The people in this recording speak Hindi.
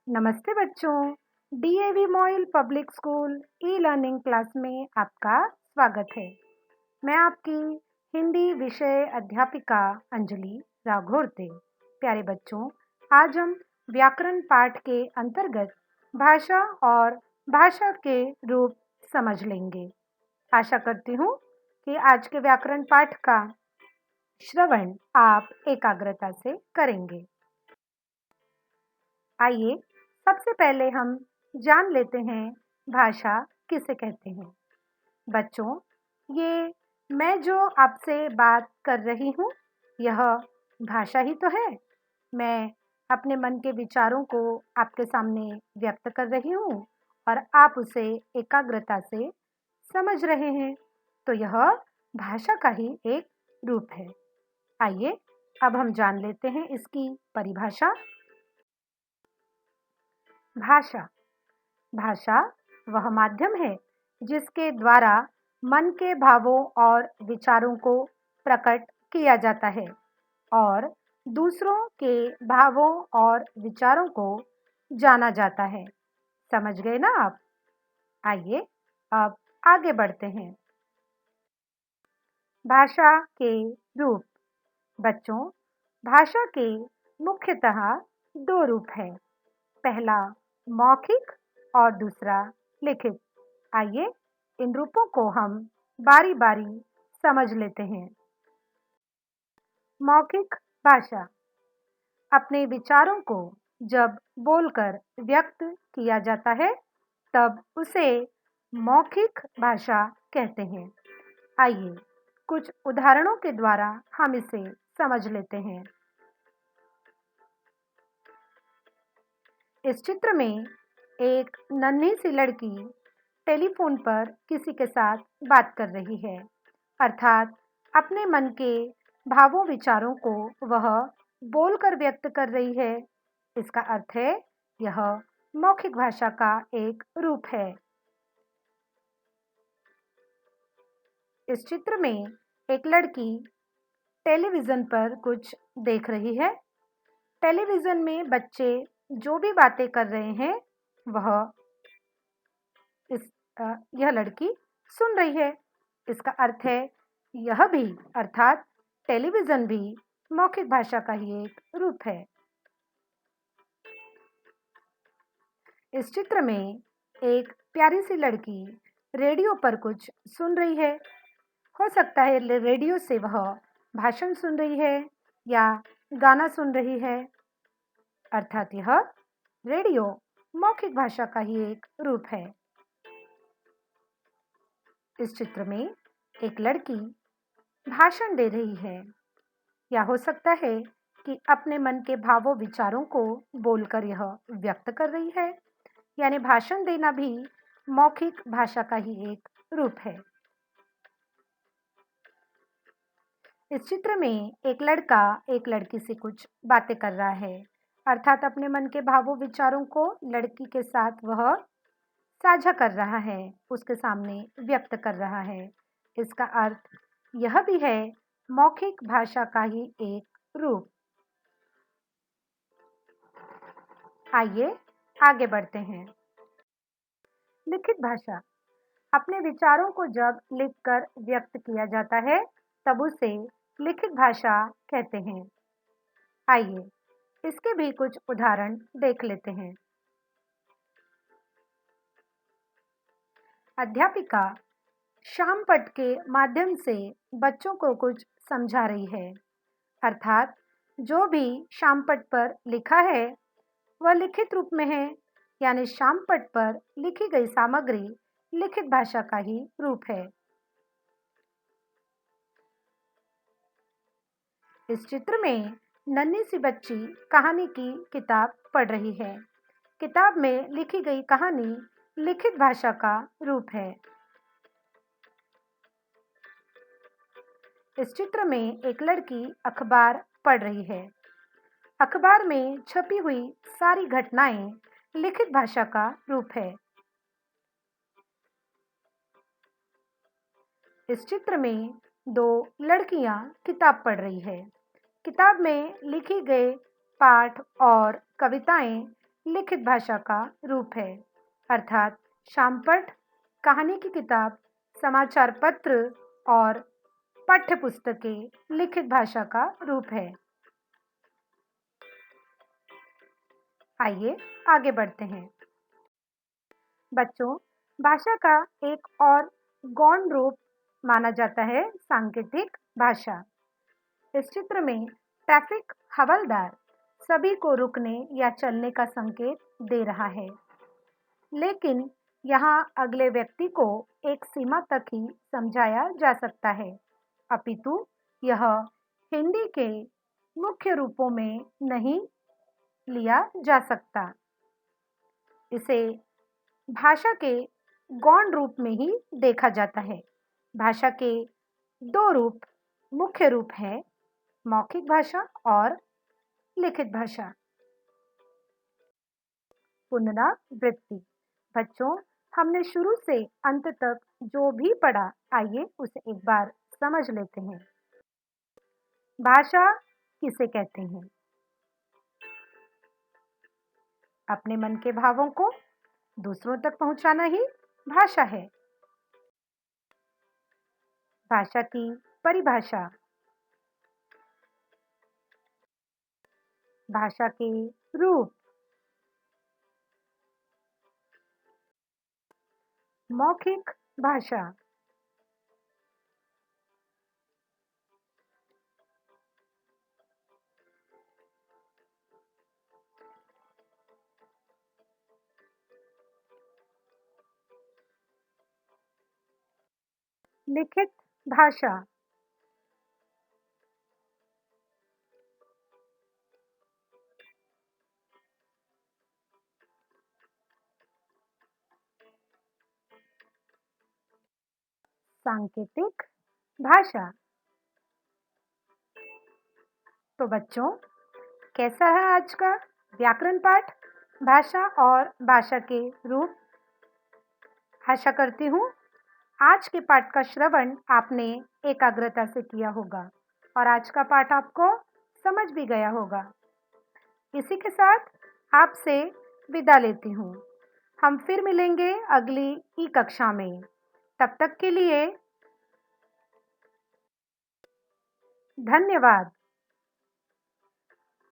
नमस्ते बच्चों। DAV MOIL public school e learning class में आपका स्वागत है। मैं आपकी हिंदी विषय अध्यापिका अंजलि राघोरते। प्यारे बच्चों, आज हम व्याकरण पाठ के अंतर्गत भाषा और भाषा के रूप समझ लेंगे। आशा करती हूँ कि आज के व्याकरण पाठ का श्रवण आप एकाग्रता से करेंगे। आइए सबसे पहले हम जान लेते हैं भाषा किसे कहते हैं। बच्चों, ये मैं जो आपसे बात कर रही हूँ, यह भाषा ही तो है। मैं अपने मन के विचारों को आपके सामने व्यक्त कर रही हूँ और आप उसे एकाग्रता से समझ रहे हैं, तो यह भाषा का ही एक रूप है। आइए अब हम जान लेते हैं इसकी परिभाषा। भाषा भाषा वह माध्यम है जिसके द्वारा मन के भावों और विचारों को प्रकट किया जाता है और दूसरों के भावों और विचारों को जाना जाता है। समझ गए ना आप? आइए अब आगे बढ़ते हैं। भाषा के रूप। बच्चों, भाषा के मुख्यतः दो रूप हैं। पहला मौखिक और दूसरा लिखित। आइए इन रूपों को हम बारी बारी समझ लेते हैं। मौखिक भाषा अपने विचारों को जब बोलकर व्यक्त किया जाता है तब उसे मौखिक भाषा कहते हैं। आइए कुछ उदाहरणों के द्वारा हम इसे समझ लेते हैं। इस चित्र में एक नन्ही सी लड़की टेलीफोन पर किसी के साथ बात कर रही है, अर्थात अपने मन के भावों विचारों को वह बोलकर व्यक्त कर रही है। इसका अर्थ है यह मौखिक भाषा का एक रूप है। इस चित्र में एक लड़की टेलीविजन पर कुछ देख रही है। टेलीविजन में बच्चे जो भी बातें कर रहे हैं वह इस यह लड़की सुन रही है। इसका अर्थ है यह भी अर्थात टेलीविजन भी मौखिक भाषा का ही एक रूप है। इस चित्र में एक प्यारी सी लड़की रेडियो पर कुछ सुन रही है। हो सकता है रेडियो से वह भाषण सुन रही है या गाना सुन रही है, अर्थात यह रेडियो मौखिक भाषा का ही एक रूप है। इस चित्र में एक लड़की भाषण दे रही है या हो सकता है कि अपने मन के भावों विचारों को बोलकर यह व्यक्त कर रही है, यानी भाषण देना भी मौखिक भाषा का ही एक रूप है। इस चित्र में एक लड़का एक लड़की से कुछ बातें कर रहा है, अर्थात अपने मन के भावों विचारों को लड़की के साथ वह साझा कर रहा है, उसके सामने व्यक्त कर रहा है। इसका अर्थ यह भी है मौखिक भाषा का ही एक रूप। आइए आगे बढ़ते हैं। लिखित भाषा अपने विचारों को जब लिखकर व्यक्त किया जाता है तब उसे लिखित भाषा कहते हैं। आइए इसके भी कुछ उदाहरण देख लेते हैं। अध्यापिका शामपट्ट के माध्यम से बच्चों को कुछ समझा रही है, अर्थात जो भी शामपट्ट पर लिखा है वह लिखित रूप में है, यानी शामपट्ट पर लिखी गई सामग्री लिखित भाषा का ही रूप है। इस चित्र में नन्ही सी बच्ची कहानी की किताब पढ़ रही है। किताब में लिखी गई कहानी लिखित भाषा का रूप है। इस चित्र में एक लड़की अखबार पढ़ रही है। अखबार में छपी हुई सारी घटनाएं लिखित भाषा का रूप है। इस चित्र में दो लड़कियां किताब पढ़ रही है। किताब में लिखी गए पाठ और कविताएं लिखित भाषा का रूप है, अर्थात शामपठ, कहानी की किताब, समाचार पत्र और पाठ्य पुस्तकें लिखित भाषा का रूप है। आइए आगे बढ़ते हैं। बच्चों, भाषा का एक और गौण रूप माना जाता है सांकेतिक भाषा। इस चित्र में ट्रैफिक हवलदार सभी को रुकने या चलने का संकेत दे रहा है, लेकिन यहाँ अगले व्यक्ति को एक सीमा तक ही समझाया जा सकता है, अपितु यह हिंदी के मुख्य रूपों में नहीं लिया जा सकता। इसे भाषा के गौण रूप में ही देखा जाता है। भाषा के दो रूप मुख्य रूप हैं, मौखिक भाषा और लिखित भाषा। पुनरावृत्ति। बच्चों, हमने शुरू से अंत तक जो भी पढ़ा, आइए उसे एक बार समझ लेते हैं। भाषा किसे कहते हैं? अपने मन के भावों को दूसरों तक पहुंचाना ही भाषा है। भाषा की परिभाषा। भाषा के रूप। मौखिक भाषा। लिखित भाषा। सांकेतिक भाषा। तो बच्चों, कैसा है आज का व्याकरण पाठ, भाषा और भाषा के रूप? आशा करती हूँ आज के पाठ का श्रवण आपने एकाग्रता से किया होगा और आज का पाठ आपको समझ भी गया होगा। इसी के साथ आपसे विदा लेती हूँ। हम फिर मिलेंगे अगली ई कक्षा में। तब तक के लिए धन्यवाद।